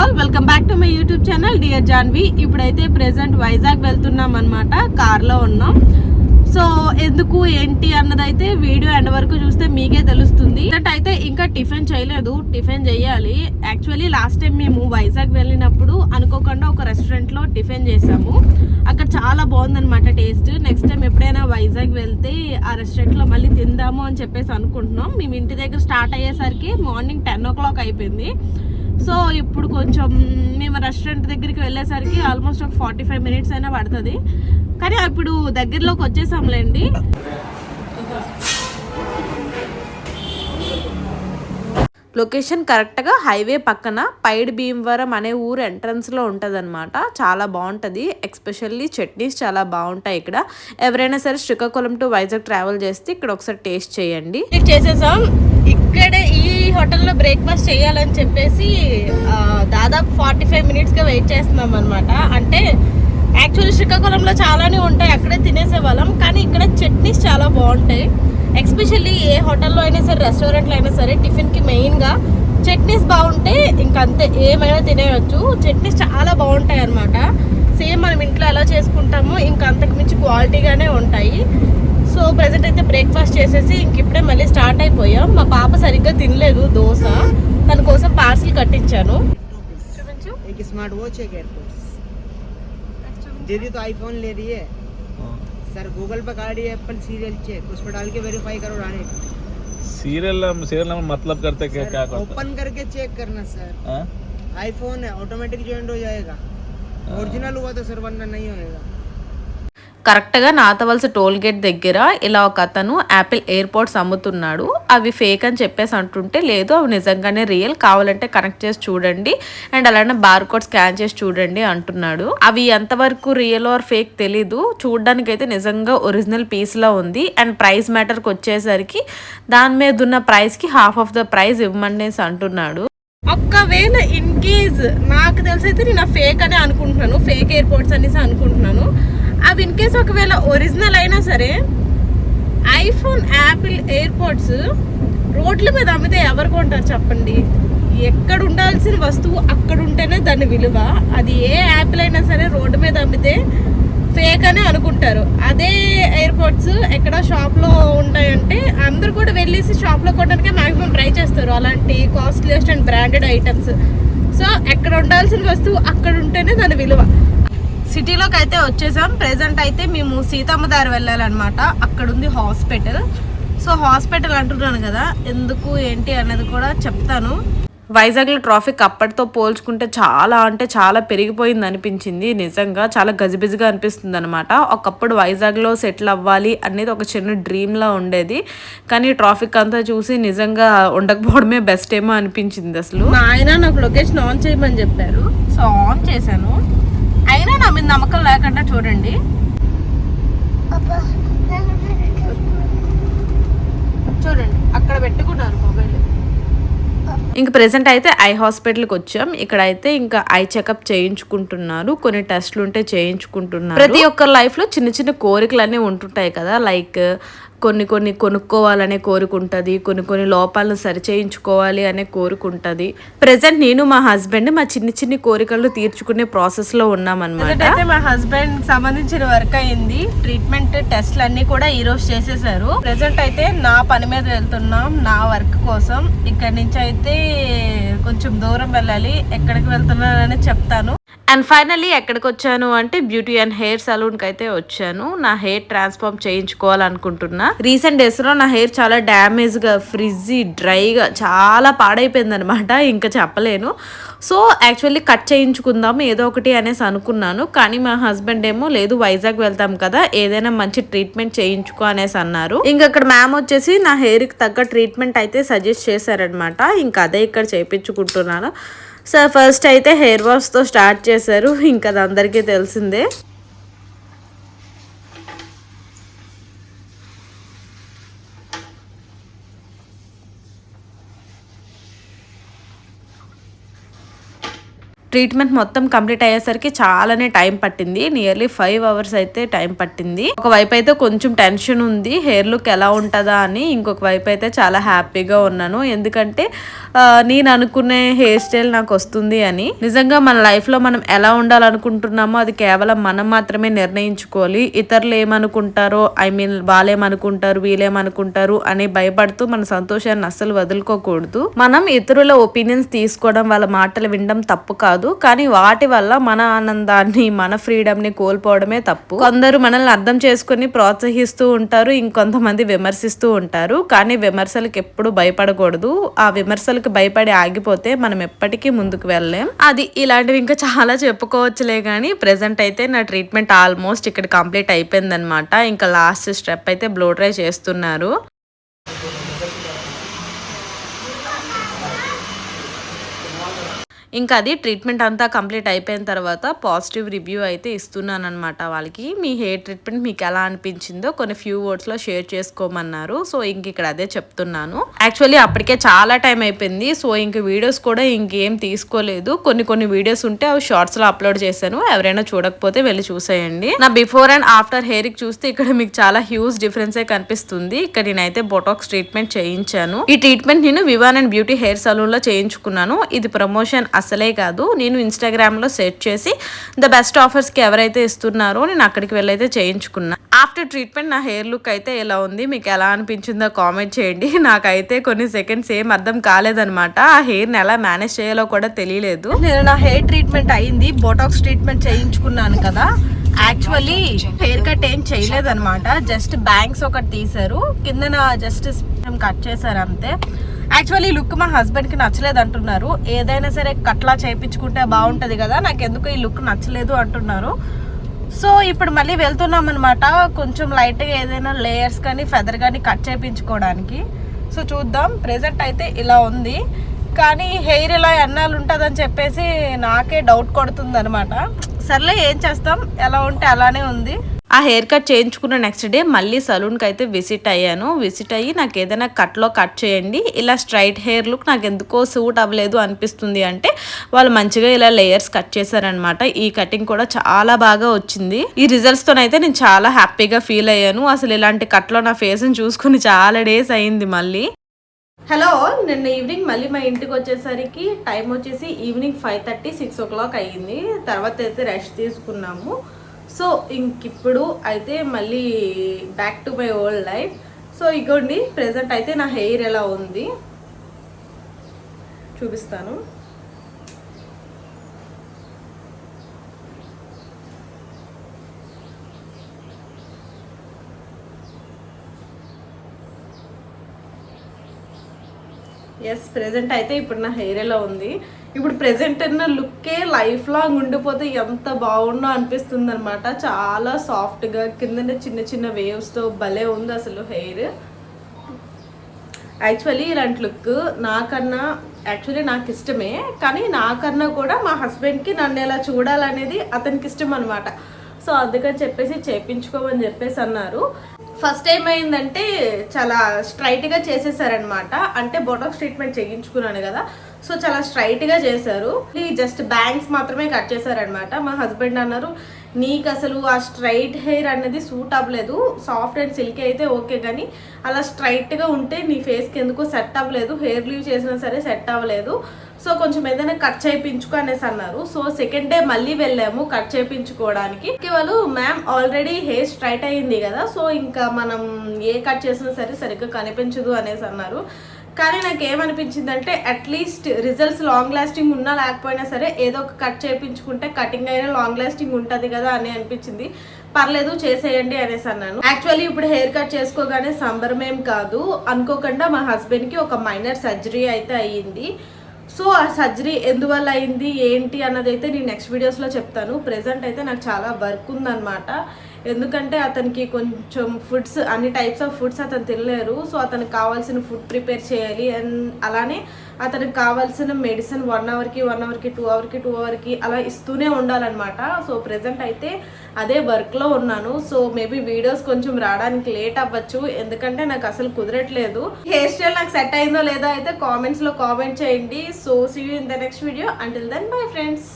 All, welcome back to my YouTube channel dear Janvi. ఇప్పుడైతే present Vizag వెళ్తున్నాం అనమాట. కార్లో ఉన్నాం. సో ఎందుకు ఏంటి అన్నదైతే వీడియో ఎండ్ వరకు చూస్తే మీకే తెలుస్తుంది. అయితే ఇంకా టిఫిన్ చేయలేదు, టిఫిన్ చేయాలి. యాక్చువల్లీ లాస్ట్ టైం మేము వైజాగ్ వెళ్ళినప్పుడు అనుకోకుండా ఒక రెస్టారెంట్లో టిఫిన్ చేసాము. అక్కడ చాలా బాగుందన్నమాట టేస్ట్. నెక్స్ట్ టైం ఎప్పుడైనా వైజాగ్ వెళ్తే ఆ రెస్టారెంట్లో మళ్ళీ తిందాము అని చెప్పేసి అనుకుంటున్నాం. మేము ఇంటి దగ్గర స్టార్ట్ అయ్యేసరికి మార్నింగ్ 10 o'clock అయిపోయింది. సో ఇప్పుడు కొంచెం మేము రెస్టారెంట్ దగ్గరికి వెళ్ళేసరికి ఆల్మోస్ట్ ఒక 45 minutes అయినా పడుతుంది. కానీ ఇప్పుడు దగ్గరలోకి వచ్చేసాంలేండి. లొకేషన్ కరెక్ట్గా హైవే పక్కన పైడి భీమవరం అనే ఊరు ఎంట్రన్స్లో ఉంటుంది అనమాట. చాలా బాగుంటుంది. ఎక్స్పెషల్లీ చట్నీస్ చాలా బాగుంటాయి ఇక్కడ. ఎవరైనా సరే శ్రీకాకుళం టు వైజాగ్ ట్రావెల్ చేస్తే ఇక్కడ ఒకసారి టేస్ట్ చేయండి. చేసేసాం. ఇక్కడే ఈ హోటల్లో బ్రేక్ఫాస్ట్ చేయాలని చెప్పేసి దాదాపు 45 minutesగా వెయిట్ చేస్తున్నాం అనమాట. అంటే యాక్చువల్లీ శ్రీకాకుళంలో చాలానే ఉంటాయి, అక్కడే తినేసేవాళ్ళం. కానీ ఇక్కడ చట్నీస్ చాలా బాగుంటాయి. ఎస్పెషల్లీ ఏ హోటల్లో అయినా సరే, రెస్టారెంట్లో అయినా సరే, టిఫిన్కి మెయిన్గా చట్నీస్ బాగుంటే ఇంకంతే ఏమైనా తినేయచ్చు. చట్నీస్ చాలా బాగుంటాయి అన్నమాట. సేమ్ మనం ఇంట్లో ఎలా చేసుకుంటామో ఇంకా అంతకు మించి క్వాలిటీగానే ఉంటాయి. సో ప్రెజెంట్ అయితే బ్రేక్ఫాస్ట్ చేసేసి ఇంక ఇప్పుడే మళ్ళీ స్టార్ట్ అయిపోయాం. మా పాప సరిగ్గా తినలేదు దోశ, తన కోసం పార్సిల్ కట్టించాను. చూపించు. స్మార్ట్ వాచ్ दीदी तो आईफोन ले रही है सर, गूगल पे गाड़ी एप्पल सीरियल चेक उस पर डाल के वेरीफाई करो डाले सीरियल नंबर मतलब करते क्या क्या करते? ओपन करके चेक करना सर. आईफोन है ऑटोमेटिक ज्वाइंट हो जाएगा. ओरिजिनल हुआ तो सर वरना नहीं होएगा. కరెక్ట్గా నాతవలస టోల్ గేట్ దగ్గర ఇలా ఒక అతను యాపిల్ ఎయిర్పోర్ట్స్ అమ్ముతున్నాడు. అవి ఫేక్ అని చెప్పేసి అంటుంటే, లేదు అవి నిజంగానే రియల్, కావాలంటే కనెక్ట్ చేసి చూడండి అండ్ అలానే బార్ కోడ్ స్కాన్ చేసి చూడండి అంటున్నాడు. అవి ఎంతవరకు రియల్ ఆర్ ఫేక్ తెలీదు. చూడడానికి అయితే నిజంగా ఒరిజినల్ పీస్లా ఉంది. అండ్ ప్రైస్ మ్యాటర్కి వచ్చేసరికి దాని మీద ఉన్న ప్రైస్కి ½ ఆఫ్ ద ప్రైస్ ఇవ్వమనేసి అంటున్నాడు. ఒక్కవేళ ఇన్ కేస్ నాకు తెలిసైతే నేను ఫేక్ అని అనుకుంటున్నాను, ఫేక్ ఎయిర్పోర్ట్స్ అనేసి అనుకుంటున్నాను. అవి ఇన్ కేస్ ఒకవేళ ఒరిజినల్ అయినా సరే, ఐఫోన్ యాపిల్ ఎయిర్పోర్ట్స్ రోడ్ల మీద అమ్మితే ఎవరు కొంటారు చెప్పండి? ఎక్కడ ఉండాల్సిన వస్తువు అక్కడ ఉంటేనే దాని విలువ. అది ఏ యాపిల్ అయినా సరే రోడ్డు మీద అమ్మితే ఫేక్ అని అనుకుంటారు. అదే ఎయిర్పోర్ట్స్ ఎక్కడ షాప్లో ఉంటాయంటే అందరు కూడా వెళ్ళేసి షాప్లో కొనడానికే మ్యాక్సిమం ట్రై చేస్తారు, అలాంటి costliest and branded items. So ఎక్కడ ఉండాల్సిన వస్తువు అక్కడ ఉంటేనే దాని విలువ. సిటీలోకి అయితే వచ్చేసాం. ప్రెజెంట్ అయితే మేము సీతమ్మ దారి వెళ్ళాలన్నమాట. అక్కడ ఉంది హాస్పిటల్. సో హాస్పిటల్ అంటున్నాను కదా, ఎందుకు ఏంటి అన్నది కూడా చెప్తాను. వైజాగ్లో ట్రాఫిక్ అప్పటితో పోల్చుకుంటే చాలా అంటే చాలా పెరిగిపోయింది అనిపించింది. నిజంగా చాలా గజిబిజిగా అనిపిస్తుంది అనమాట. ఒకప్పుడు వైజాగ్లో సెటిల్ అవ్వాలి అనేది ఒక చిన్న డ్రీమ్లా ఉండేది. కానీ ట్రాఫిక్ అంతా చూసి నిజంగా ఉండకపోవడమే బెస్ట్ ఏమో అనిపించింది. అసలు ఆయన నాకు లొకేషన్ ఆన్ చేయమని చెప్పారు, సో ఆన్ చేశాను. అయినా నా మీద నమ్మకం లేకుండా చూడండి. చూడండి అక్కడ పెట్టుకున్నారు మొబైల్. ఇంక ప్రెసెంట్ అయితే ఐ హాస్పిటల్కి వచ్చాం. ఇక్కడైతే ఇంకా ఐ చెకప్ చేయించుకుంటున్నారు, కొన్ని టెస్ట్లు ఉంటే చేయించుకుంటున్నారు. ప్రతి ఒక్కరి లైఫ్లో చిన్న చిన్న కోరికలు అన్నీ ఉంటుంటాయి కదా. లైక్ కొన్ని కొనుక్కోవాలనే కోరిక ఉంటుంది, కొన్ని లోపాలను సరిచేయించుకోవాలి అనే కోరిక ఉంటుంది. ప్రెసెంట్ నేను మా హస్బెండ్ మా చిన్ని కోరికలను తీర్చుకునే ప్రాసెస్లో ఉన్నామన్నమాట. అయితే మా హస్బెండ్ సంబంధించిన వర్క్ అయింది. ట్రీట్మెంట్ టెస్ట్లు అన్ని కూడా ఈ రోజు చేసేసారు. ప్రెసెంట్ అయితే నా పని మీద వెళ్తున్నాం, నా వర్క్ కోసం. ఇక్కడ నుంచి అయితే కొంచెం దూరం వెళ్ళాలి. ఎక్కడికి వెళ్తున్నానని చెప్తాను. అండ్ ఫైనల్లీ ఎక్కడికి వచ్చాను అంటే బ్యూటీ అండ్ హెయిర్ సలూన్కి అయితే వచ్చాను. నా హెయిర్ ట్రాన్స్ఫార్మ్ చేయించుకోవాలనుకుంటున్నా. రీసెంట్ డేస్లో నా హెయిర్ చాలా డ్యామేజ్గా, ఫ్రిజ్జీ, డ్రైగా చాలా పాడైపోయింది అనమాట. ఇంకా చెప్పలేను. సో యాక్చువల్లీ కట్ చేయించుకుందాం ఏదో ఒకటి అనేసి అనుకున్నాను. కానీ మా హస్బెండ్ ఏమో లేదు వైజాగ్ వెళ్తాం కదా, ఏదైనా మంచి ట్రీట్మెంట్ చేయించుకో అనేసి అన్నారు. ఇంకా అక్కడ మ్యామ్ వచ్చేసి నా హెయిర్కి తగ్గ ట్రీట్మెంట్ అయితే సజెస్ట్ చేశారనమాట. ఇంకా అదే ఇక్కడ చేయించుకుంటున్నాను. సో ఫస్ట్ అయితే హెయిర్ వాష్తో స్టార్ట్ చేశారు. ఇంకా అది అందరికీ తెలిసిందే. ట్రీట్మెంట్ మొత్తం కంప్లీట్ అయ్యేసరికి చాలానే టైం పట్టింది. నియర్లీ 5 hours అయితే టైం పట్టింది. ఒకవైపు అయితే కొంచెం టెన్షన్ ఉంది హెయిర్ లుక్ ఎలా ఉంటుందా అని, ఇంకొక వైపు అయితే చాలా హ్యాపీగా ఉన్నాను. ఎందుకంటే నేను అనుకునే హెయిర్ స్టైల్ నాకు వస్తుంది అని. నిజంగా మన లైఫ్లో మనం ఎలా ఉండాలనుకుంటున్నామో అది కేవలం మనం మాత్రమే నిర్ణయించుకోవాలి. ఇతరులు ఏమనుకుంటారో, ఐ మీన్ వాళ్ళేమనుకుంటారు వీళ్ళేమనుకుంటారు అని భయపడుతూ మన సంతోషాన్ని అస్సలు వదులుకోకూడదు. మనం ఇతరుల ఒపీనియన్స్ తీసుకోవడం, వాళ్ళ మాటలు వినడం తప్పు కాదు, కానీ వాటి వల్ల మన ఆనందాన్ని, మన ఫ్రీడమ్ ని కోల్పోవడమే తప్పు. కొందరు మనల్ని అర్థం చేసుకుని ప్రోత్సహిస్తూ ఉంటారు, ఇంకొంతమంది విమర్శిస్తూ ఉంటారు. కానీ విమర్శలకు ఎప్పుడు భయపడకూడదు. ఆ విమర్శలకు భయపడి ఆగిపోతే మనం ఎప్పటికీ ముందుకు వెళ్ళలేం. అది ఇలాంటివి ఇంకా చాలా చెప్పుకోవచ్చులే, కానీ ప్రెసెంట్ అయితే నా ట్రీట్మెంట్ ఆల్మోస్ట్ ఇక్కడ కంప్లీట్ అయిపోయిందనమాట. ఇంకా లాస్ట్ స్టెప్ అయితే బ్లో డ్రై చేస్తున్నారు. ఇంకా అది ట్రీట్మెంట్ అంతా కంప్లీట్ అయిపోయిన తర్వాత పాజిటివ్ రివ్యూ అయితే ఇస్తున్నాను అనమాట వాళ్ళకి. మీ హెయిర్ ట్రీట్మెంట్ మీకు ఎలా అనిపించిందో కొన్ని ఫ్యూ వర్డ్స్లో షేర్ చేసుకోమన్నారు. సో ఇంక ఇక్కడ అదే చెప్తున్నాను. యాక్చువల్లీ అప్పటికే చాలా టైం అయిపోయింది. సో ఇంక వీడియోస్ కూడా ఇంకేం తీసుకోలేదు. కొన్ని వీడియోస్ ఉంటే అవి షార్ట్స్లో అప్లోడ్ చేశాను. ఎవరైనా చూడకపోతే వెళ్ళి చూసేయండి. నా బిఫోర్ అండ్ ఆఫ్టర్ హెయిర్కి చూస్తే ఇక్కడ మీకు చాలా హ్యూజ్ డిఫరెన్సే కనిపిస్తుంది. ఇక్కడ నేనైతే బొటాక్స్ ట్రీట్మెంట్ చేయించాను. ఈ ట్రీట్మెంట్ నేను వివాన్ అండ్ బ్యూటీ హెయిర్ సలూన్లో చేయించుకున్నాను. ఇది ప్రమోషన్ అసలే కాదు. నేను ఇన్స్టాగ్రామ్లో సెర్చ్ చేసి ద బెస్ట్ ఆఫర్స్కి ఎవరైతే ఇస్తున్నారో నేను అక్కడికి వెళ్ళైతే చేయించుకున్నా. ఆఫ్టర్ ట్రీట్మెంట్ నా హెయిర్ లుక్ అయితే ఎలా ఉంది, మీకు ఎలా అనిపించిందో కామెంట్ చేయండి. నాకైతే కొన్ని సెకండ్స్ ఏం అర్థం కాలేదనమాట. ఆ హెయిర్ని ఎలా మేనేజ్ చేయాలో కూడా తెలియలేదు. నేను నా హెయిర్ ట్రీట్మెంట్ అయింది, బొటాక్స్ ట్రీట్మెంట్ చేయించుకున్నాను కదా. యాక్చువల్లీ హెయిర్ కట్ ఏం చేయలేదన్నమాట. జస్ట్ బ్యాంగ్స్ ఒకటి తీసారు, కిందన జస్ట్ కట్ చేశారు అంతే. యాక్చువల్లీ లుక్ మా హస్బెండ్కి నచ్చలేదు అంటున్నారు. ఏదైనా సరే కట్లా చేయించుకుంటే బాగుంటుంది కదా, నాకు ఎందుకు ఈ లుక్ నచ్చలేదు అంటున్నారు. సో ఇప్పుడు మళ్ళీ వెళ్తున్నాం అనమాట. కొంచెం లైట్గా ఏదైనా లేయర్స్ కానీ ఫెదర్ కానీ కట్ చేయించుకోవడానికి. సో చూద్దాం. ప్రెజెంట్ అయితే ఇలా ఉంది, కానీ హెయిర్ ఇలా ఎన్నాళ్ళు ఉంటుందని చెప్పేసి నాకే డౌట్ కొడుతుంది అనమాట. సర్లే ఏం చేస్తాం, ఎలా ఉంటే అలానే ఉంది. ఆ హెయిర్ కట్ చేయించుకున్న నెక్స్ట్ డే మళ్ళీ సలూన్కి అయితే విజిట్ అయ్యాను. విజిట్ అయ్యి నాకు ఏదైనా కట్లో కట్ చేయండి, ఇలా స్ట్రైట్ హెయిర్ లుక్ నాకు ఎందుకో సూట్ అవ్వలేదు అనిపిస్తుంది అంటే వాళ్ళు మంచిగా ఇలా లేయర్స్ కట్ చేశారనమాట. ఈ కటింగ్ కూడా చాలా బాగా వచ్చింది. ఈ రిజల్ట్స్తోనైతే నేను చాలా హ్యాపీగా ఫీల్ అయ్యాను. అసలు ఇలాంటి కట్లో నా ఫేస్ని చూసుకుని చాలా డేస్ అయింది. మళ్ళీ హలో, నిన్న ఈవినింగ్ మళ్ళీ మా ఇంటికి వచ్చేసరికి టైం వచ్చేసి ఈవినింగ్ 5:30, 6 o'clock అయ్యింది. తర్వాత అయితే రెస్ట్ తీసుకున్నాము. సో ఇంకిప్పుడు అయితే మళ్ళీ back to my old life. So ఇగోండి ప్రెజెంట్ అయితే నా హెయిర్ ఎలా ఉంది చూపిస్తాను. ఎస్, ప్రెజెంట్ అయితే ఇప్పుడు నా హెయిర్ ఎలా ఉంది. ఇప్పుడు ప్రెజెంట్ ఉన్న లుక్కే లైఫ్ లాంగ్ ఉండిపోతే ఎంత బాగుండో అనిపిస్తుంది అనమాట. చాలా సాఫ్ట్గా కింద చిన్న చిన్న వేవ్స్తో భలే ఉంది అసలు హెయిర్. యాక్చువల్లీ ఇలాంటి లుక్ నాకన్నా నాకు ఇష్టమే, కానీ నాకన్నా కూడా మా హస్బెండ్కి నన్ను ఎలా చూడాలనేది అతనికి ఇష్టం అనమాట. సో అందుకని చెప్పేసి చేయించుకోమని చెప్పేసి అన్నారు. ఫస్ట్ టైం అయిందంటే చాలా స్ట్రైట్గా చేసేసారనమాట. అంటే బొటాక్స్ ట్రీట్మెంట్ చేయించుకున్నాను కదా, సో చాలా స్ట్రైట్గా చేశారు. జస్ట్ బ్యాంగ్స్ మాత్రమే కట్ చేశారనమాట. మా హస్బెండ్ అన్నారు, నీకు అసలు ఆ స్ట్రైట్ హెయిర్ అనేది సూట్ అవ్వలేదు, సాఫ్ట్ అండ్ సిల్కీ అయితే ఓకే, కానీ అలా స్ట్రైట్గా ఉంటే నీ ఫేస్కి ఎందుకో సెట్ అవ్వలేదు, హెయిర్ లీవ్ చేసినా సరే సెట్ అవ్వలేదు, సో కొంచెం ఏదైనా కట్ చేయించుకో అనేసి అన్నారు. సో సెకండ్ డే మళ్ళీ వెళ్ళాము కట్ చేయించుకోవడానికి. వాళ్ళు మ్యామ్ ఆల్రెడీ హెయిర్ స్ట్రైట్ అయ్యింది కదా, సో ఇంకా మనం ఏ కట్ చేసినా సరే సరిగ్గా కనిపించదు అనేసి అన్నారు. కానీ నాకు ఏమనిపించిందంటే అట్లీస్ట్ రిజల్ట్స్ లాంగ్ లాస్టింగ్ ఉన్నా లేకపోయినా సరే ఏదో ఒక కట్ చేయించుకుంటే కటింగ్ అయినా లాంగ్ లాస్టింగ్ ఉంటుంది కదా అని అనిపించింది. పర్లేదు చేసేయండి అనేసి అన్నాను. యాక్చువల్లీ ఇప్పుడు హెయిర్ కట్ చేసుకోగానే సంబరమేం కాదు, అనుకోకుండా మా హస్బెండ్కి ఒక మైనర్ సర్జరీ అయితే అయ్యింది. సో ఆ సర్జరీ ఎందువల్ల అయింది ఏంటి అన్నది అయితే నేను నెక్స్ట్ వీడియోస్లో చెప్తాను. ప్రెజెంట్ అయితే నాకు చాలా వర్క్ ఉందన్నమాట. ఎందుకంటే అతనికి కొంచెం ఫుడ్స్, అన్ని టైప్స్ ఆఫ్ ఫుడ్స్ అతను తినలేరు. సో అతనికి కావాల్సిన ఫుడ్ ప్రిపేర్ చేయాలి, అండ్ అలానే అతనికి కావాల్సిన మెడిసిన్ 1 hourకి 1 hourకి 2 hourకి 2 hourకి అలా ఇస్తూనే ఉండాలన్నమాట. సో ప్రెజెంట్ అయితే అదే వర్క్లో ఉన్నాను. సో మేబీ వీడియోస్ కొంచెం రావడానికి లేట్ అవ్వచ్చు, ఎందుకంటే నాకు అసలు కుదరట్లేదు. హెయిర్ స్టైల్ నాకు సెట్ అయిందో లేదో అయితే కామెంట్స్లో కామెంట్ చేయండి. So see you in the next video. Until then bye friends.